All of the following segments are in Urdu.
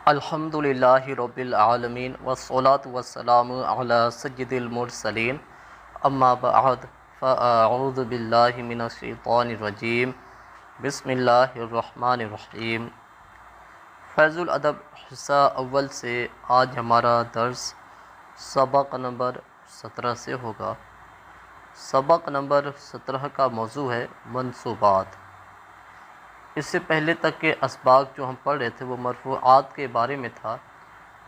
الحمد للہ رب العالمین والصلاة والسلام علی سید المرسلین اما بعد فاعوذ باللہ من الشیطان الرجیم بسم اللہ الرحمن الرحیم۔ فیض الادب حصہ اول سے آج ہمارا درس سبق نمبر 17 سے ہوگا۔ سبق نمبر 17 کا موضوع ہے منصوبات۔ اس سے پہلے تک کے اسباق جو ہم پڑھ رہے تھے وہ مرفوعات کے بارے میں تھا،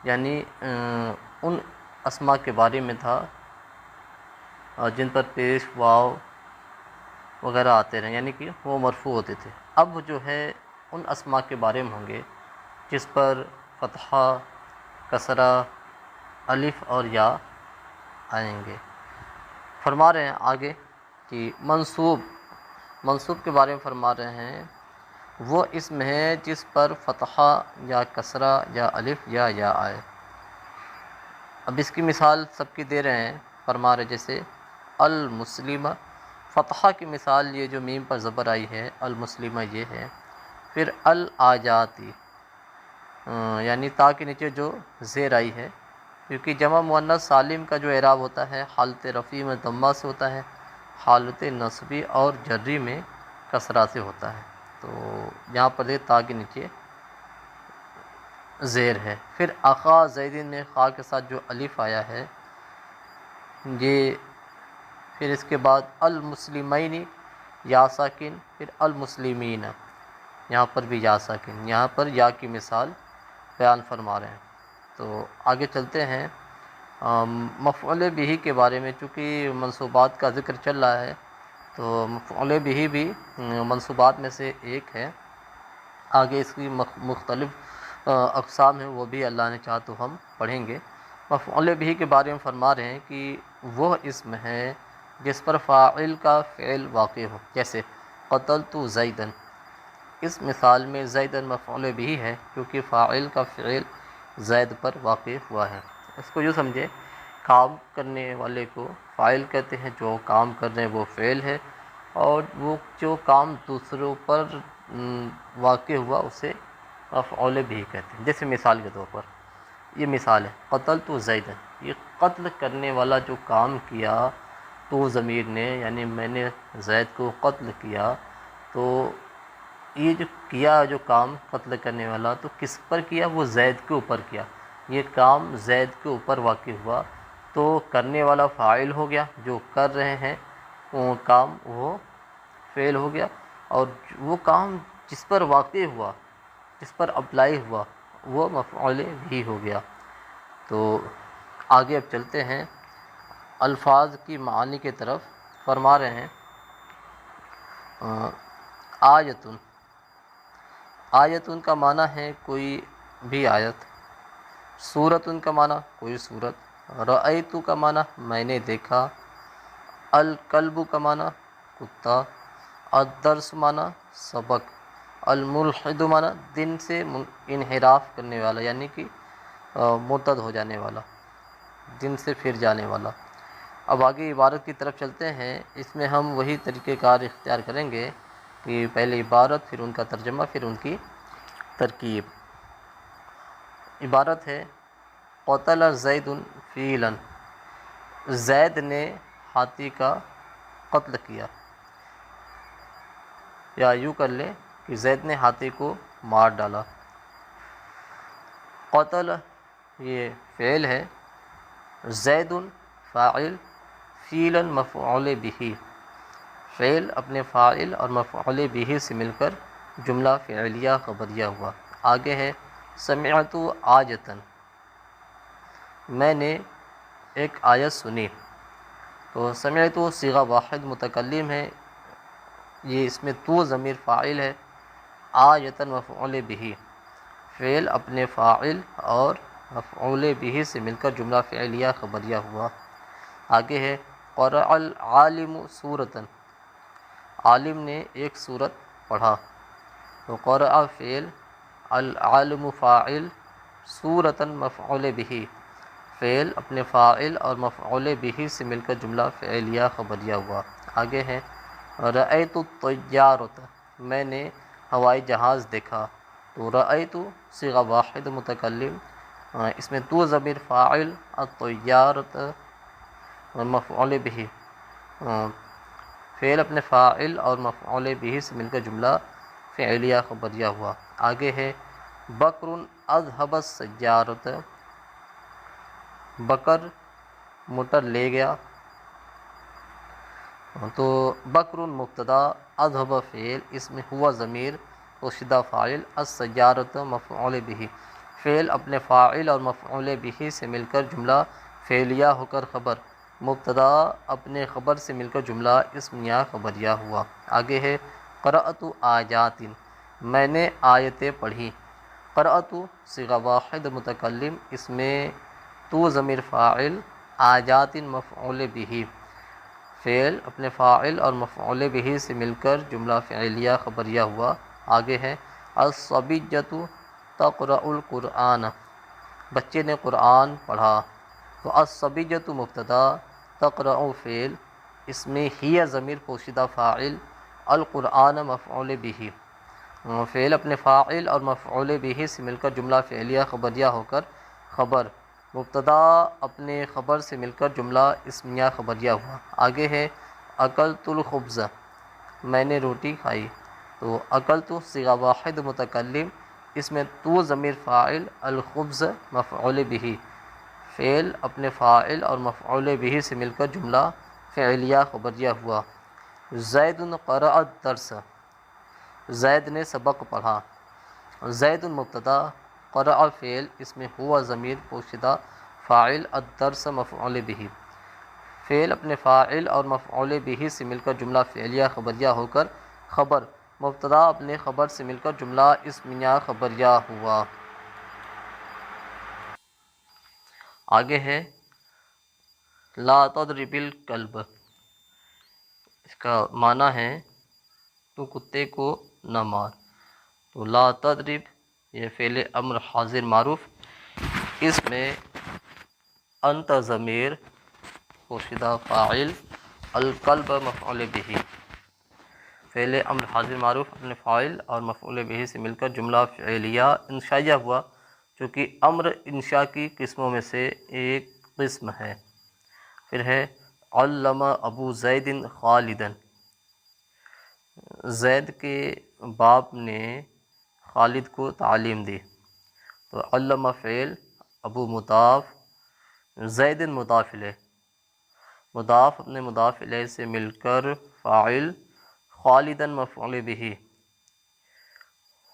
یعنی ان اسماء کے بارے میں تھا جن پر پیش واو وغیرہ آتے رہے، یعنی کہ وہ مرفوع ہوتے تھے۔ اب جو ہے ان اسماء کے بارے میں ہوں گے جس پر فتحہ، کسرہ، الف اور یا آئیں گے۔ فرما رہے ہیں آگے کہ منصوب کے بارے میں فرما رہے ہیں وہ اسم ہے جس پر فتحہ یا کسرہ یا الف یا آئے۔ اب اس کی مثال سب کی دے رہے ہیں، فرما رہے جیسے المسلمہ، فتحہ کی مثال یہ جو میم پر زبر آئی ہے المسلمہ یہ ہے۔ پھر الآجاتی، یعنی تا کے نیچے جو زیر آئی ہے، کیونکہ جمع مؤنث سالم کا جو اعراب ہوتا ہے حالت رفع میں ضمہ سے ہوتا ہے، حالت نصبی اور جری میں کسرہ سے ہوتا ہے، تو یہاں پر تا کے نیچے زیر ہے۔ پھر اخا زیدین میں خا کے ساتھ جو الف آیا ہے یہ، پھر اس کے بعد المسلمین یا ساکن، پھر المسلمین یہاں پر بھی یا ساکن، یہاں پر یا کی مثال بیان فرما رہے ہیں۔ تو آگے چلتے ہیں مفعول بہ کے بارے میں، چونکہ منصوبات کا ذکر چل رہا ہے تو مفعول بہ بھی منصوبات میں سے ایک ہے۔ آگے اس کی مختلف اقسام ہیں، وہ بھی اللہ نے چاہا تو ہم پڑھیں گے۔ مفعول بہ کے بارے میں فرما رہے ہیں کہ وہ اسم ہے جس پر فاعل کا فعل واقع ہو، جیسے قتلت زیدن، اس مثال میں زیدن مفعول بہ ہے کیونکہ فاعل کا فعل زید پر واقع ہوا ہے۔ اس کو یوں سمجھے، کام کرنے والے کو فاعل کہتے ہیں، جو کام کر رہے ہیں وہ فعل ہے، اور وہ جو کام دوسروں پر واقع ہوا اسے مفعول بہ کہتے ہیں۔ جیسے مثال کے طور پر یہ مثال ہے قتلت زیدن، یہ قتل کرنے والا جو کام کیا تو ضمیر نے، یعنی میں نے زید کو قتل کیا، تو یہ جو کام قتل کرنے والا تو کس پر کیا؟ وہ زید کے اوپر کیا، یہ کام زید کے اوپر واقع ہوا، تو کرنے والا فاعل ہو گیا، جو کر رہے ہیں وہ کام وہ فعل ہو گیا، اور وہ کام جس پر واقع ہوا، جس پر اپلائی ہوا، وہ مفعول بھی ہو گیا۔ تو آگے اب چلتے ہیں الفاظ کی معانی کی طرف۔ فرما رہے ہیں آیتن، آیتن کا معنی ہے کوئی بھی آیت، سورتن کا معنی کوئی سورت، رأیت کا معنی میں نے دیکھا، الکلب کا معنی کتا، الدرس معنی سبق، الملحد معنی دن سے انحراف کرنے والا، یعنی کہ مرتد ہو جانے والا، دن سے پھر جانے والا۔ اب آگے عبارت کی طرف چلتے ہیں، اس میں ہم وہی طریقہ کار اختیار کریں گے کہ پہلے عبارت، پھر ان کا ترجمہ، پھر ان کی ترکیب۔ عبارت ہے قتل زید فیلا، زید نے ہاتھی کا قتل کیا، یا یوں کر لیں کہ زید نے ہاتھی کو مار ڈالا۔ قتل یہ فعل ہے، زید فاعل، فیلا مفعول بہ، فعل اپنے فاعل اور مفعول بہ سے مل کر جملہ فعلیہ خبریہ ہوا۔ آگے ہے سمعت آیتن، میں نے ایک آیت سنی، تو سمعت صیغہ واحد متکلم ہے، یہ اس میں تو ضمیر فاعل ہے، آیتن مفعول بہ، فعل اپنے فاعل اور مفعول بہ سے مل کر جملہ فعلیہ خبریہ ہوا۔ آگے ہے قرأ العالم سورۃ، عالم نے ایک سورت پڑھا، تو قرأ فعل، العالم فاعل، سورۃ مفعول بہ، فعل اپنے فاعل اور مفعول بہ سے مل کر جملہ فعلیہ خبریہ ہوا۔ آگے ہے رأیت الطیارۃ، میں نے ہوائی جہاز دیکھا، تو رأیت صیغہ واحد متکلم، اس میں تو ضمیر فاعل، الطیارۃ مفعول به، فعل اپنے فاعل اور مفعول به سے مل کر جملہ فعلیہ خبریہ ہوا۔ آگے ہے بکر اذهب السیارۃ، بکر موٹر لے گیا، تو بکر مبتدا، اذهب فعل، اس میں ہوا ضمیر پوشیدہ فاعل، السیارۃ مفعول به، فعل اپنے فاعل اور مفعول به سے مل کر جملہ فعلیہ ہو کر خبر، مبتدا اپنے خبر سے مل کر جملہ اسمیہ خبریہ ہوا۔ آگے ہے قرأت آیات، میں نے آیتیں پڑھی، قرأت صیغہ واحد متکلم، اس میں تو ضمیر فاعل، آیات مفعول به، فعل اپنے فاعل اور مفعول به سے مل کر جملہ فعلیہ خبریہ ہوا۔ آگے ہے الصبیۃ تقرأ القرآن، بچے نے قرآن پڑھا، تو الصبیۃ مبتدا، تقرأ فعل، اس میں ہی ضمیر پوشیدہ فاعل، القرآن مفعول به، فعل اپنے فاعل اور مفعول به سے مل کر جملہ فعلیہ خبریہ ہو کر خبر، مبتدا اپنے خبر سے مل کر جملہ اسمیہ خبریہ ہوا۔ آگے ہے اکلت الخبز، میں نے روٹی کھائی، تو اکلت صیغہ واحد متکلم، اس میں تو ضمیر فاعل، الخبز مفعول به، فعل اپنے فاعل اور مفعول به سے مل کر جملہ فعلیہ خبریہ ہوا۔ زید قرأ الدرس، زید نے سبق پڑھا، زید مبتدا، قرأ فعل، اس میں ہوا ضمیر پوشیدہ فاعل، الدرس مفعول به، فعل اپنے فاعل اور مفعول به سے مل کر جملہ فعلیہ خبریہ ہو کر خبر، مبتدا اپنے خبر سے مل کر جملہ اسمیہ خبریہ ہوا۔ آگے ہے لا تضرب الکلب، اس کا معنی ہے تو کتے کو نہ مار، تو لا تضرب یہ فعل امر حاضر معروف، اس میں انت ضمیر پوشیدہ فاعل، الکلب مفعول به، فعل امر حاضر معروف اپنے فاعل اور مفعول به سے مل کر جملہ فعلیہ انشائیہ ہوا، چونکہ امر انشاء کی قسموں میں سے ایک قسم ہے۔ پھر ہے علم ابو زید خالدا، زید کے باپ نے خالد کو تعلیم دی، تو علم فعل، ابو مضاف، زید مضاف الیہ، مضاف اپنے مضاف الیہ سے مل کر فاعل، خالدا مفعول به،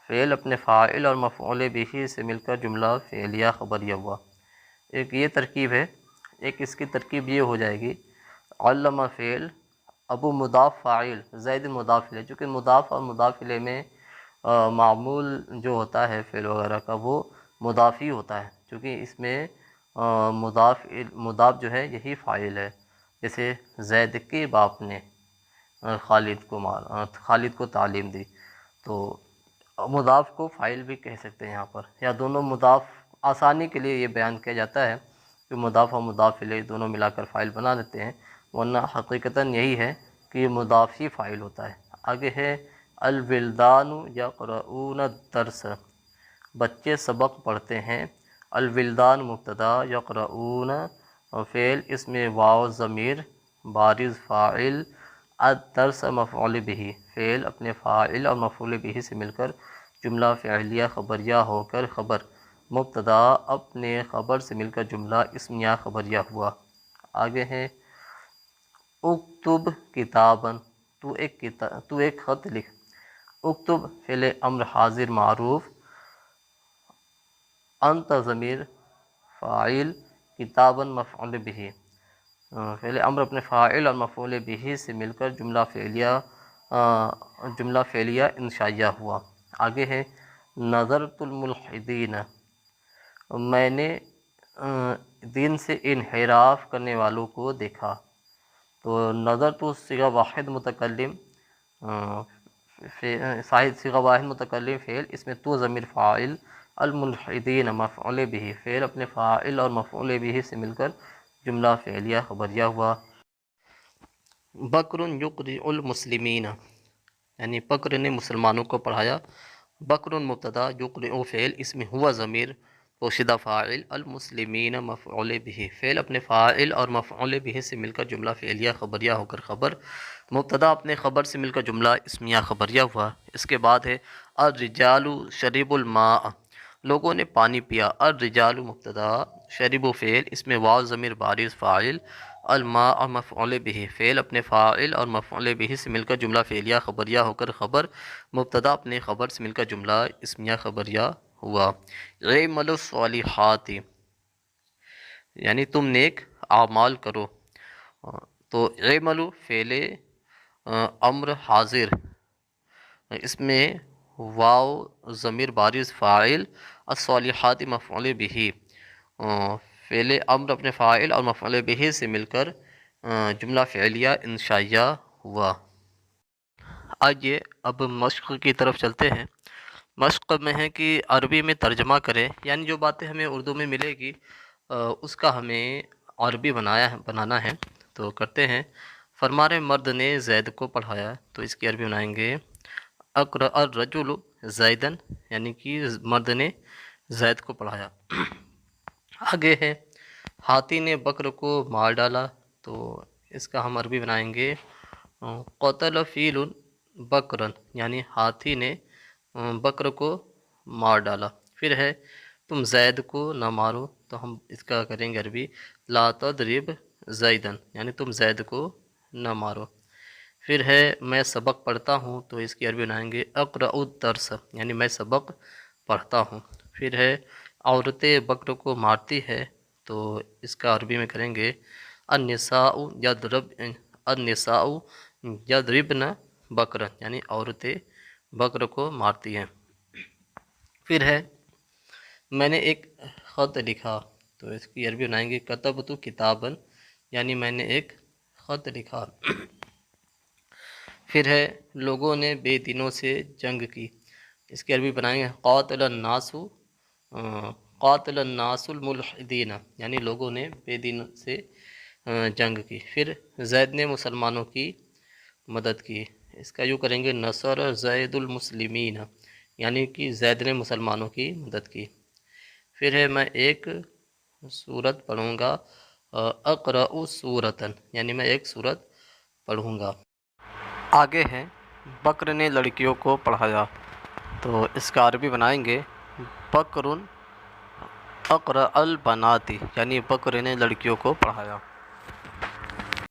فعل اپنے فاعل اور مفعول به سے مل کر جملہ فعلیہ خبریہ ہوا۔ ایک یہ ترکیب ہے، ایک اس کی ترکیب یہ ہو جائے گی علم فعل، ابو مضاف فاعل، زید مضاف الیہ، چونکہ مضاف اور مضاف الیہ میں معمول جو ہوتا ہے فعل وغیرہ کا وہ مضاف ہی ہوتا ہے، چونکہ اس میں مضاف جو ہے یہی فاعل ہے، جیسے زید کے باپ نے خالد کو تعلیم دی، تو مضاف کو فاعل بھی کہہ سکتے ہیں یہاں پر، یا دونوں مضاف، آسانی کے لیے یہ بیان کیا جاتا ہے کہ مضاف اور مضاف الیہ دونوں ملا کر فاعل بنا دیتے ہیں، ورنہ حقیقتاً یہی ہے کہ یہ مضاف ہی فاعل ہوتا ہے۔ آگے ہے الولدان یقرؤون الدرس، بچے سبق پڑھتے ہیں، الولدان مبتدا، یقرؤون فعل، اس میں واو ضمیر بارز فاعل، الدرس مفعول به، فعل اپنے فاعل اور مفعول به سے مل کر جملہ فعلیہ خبریہ ہو کر خبر، مبتدا اپنے خبر سے مل کر جملہ اسمیہ خبریہ ہوا۔ آگے ہے اکتب کتابا، تو ایک خط لکھ، اکتب فعل امر حاضر معروف، انت ضمیر فاعل، کتابا مفعول به، فعل امر اپنے فاعل اور مفعول به سے مل کر جملہ فعلیہ انشائیہ ہوا۔ آگے ہے نظرت الملحدین، میں نے دین سے انحراف کرنے والوں کو دیکھا، تو نظر تو صیغہ واحد متکلم، صیغہ واحد متکلم فعل، اس میں تو ضمیر فاعل، الملحدین مفعول به، فعل اپنے فاعل اور مفعول به سے مل کر جملہ فعلیہ خبریہ ہوا۔ بکر یقرئ المسلمین، یعنی بکر نے مسلمانوں کو پڑھایا، بکر مبتدا یقرئ فعل اس میں ہوا ضمیر پوشیدہ فاعل المسلمین مفعول به فعل اپنے فاعل اور مفعول به سے مل کر جملہ فعلیہ خبریہ ہو کر خبر مبتدا اپنے خبر سے مل کر جملہ اسمیہ خبریہ ہوا۔ اس کے بعد ہے الرجال شربوا الماء لوگوں نے پانی پیا۔ الرجال مبتدا شربوا فعل اس میں واو ضمیر بارز فاعل الماء مفعول به فعل اپنے فاعل اور مفعول به سے مل کر جملہ فعلیہ خبریہ ہو کر خبر مبتدا اپنے خبر سے مل کر جملہ اسمیہ خبریہ ہوا۔ اعملوا الصالحات یعنی تم نیک اعمال کرو، تو اعملوا فعل امر حاضر اس میں واو ضمیر بارز فاعل الصالحات مفعول به فعل امر اپنے فاعل اور مفعول به سے مل کر جملہ فعلیہ انشائیہ ہوا۔ آئیے اب مشق کی طرف چلتے ہیں۔ مشق میں ہے کہ عربی میں ترجمہ کریں، یعنی جو باتیں ہمیں اردو میں ملے گی اس کا ہمیں عربی بنانا ہے، تو کرتے ہیں۔ فرما رہے مرد نے زید کو پڑھایا، تو اس کی عربی بنائیں گے اقرأ الرجل زیدن، یعنی کہ مرد نے زید کو پڑھایا۔ آگے ہے ہاتھی نے بکر کو مار ڈالا، تو اس کا ہم عربی بنائیں گے قتل فیل بکرن، یعنی ہاتھی نے بکر کو مار ڈالا۔ پھر ہے تم زید کو نہ مارو، تو ہم اس کا کریں گے عربی لا تضرب زیدن، یعنی تم زید کو نہ مارو۔ پھر ہے میں سبق پڑھتا ہوں، تو اس کی عربی بنائیں گے اقرأ الدرس، یعنی میں سبق پڑھتا ہوں۔ پھر ہے عورتیں بکر کو مارتی ہے، تو اس کا عربی میں کریں گے النساء یضربن بکرا، یعنی عورتیں بکر کو مارتی ہیں۔ پھر ہے میں نے ایک خط لکھا، تو اس کی عربی بنائیں گے کتبت کتابا، یعنی میں نے ایک خط لکھا۔ پھر ہے لوگوں نے بے دینوں سے جنگ کی، اس کی عربی بنائیں گے قاتل الناس الملحدین، یعنی لوگوں نے بے دینوں سے جنگ کی۔ پھر زید نے مسلمانوں کی مدد کی، اس کا یوں کریں گے نصر زید المسلمین، یعنی کہ زید نے مسلمانوں کی مدد کی۔ پھر ہے میں ایک سورت پڑھوں گا اقرأ سورتن، یعنی میں ایک سورت پڑھوں گا۔ آگے ہے بکر نے لڑکیوں کو پڑھایا، تو اس کا عربی بنائیں گے بکر اقرأ البنات، یعنی بکر نے لڑکیوں کو پڑھایا۔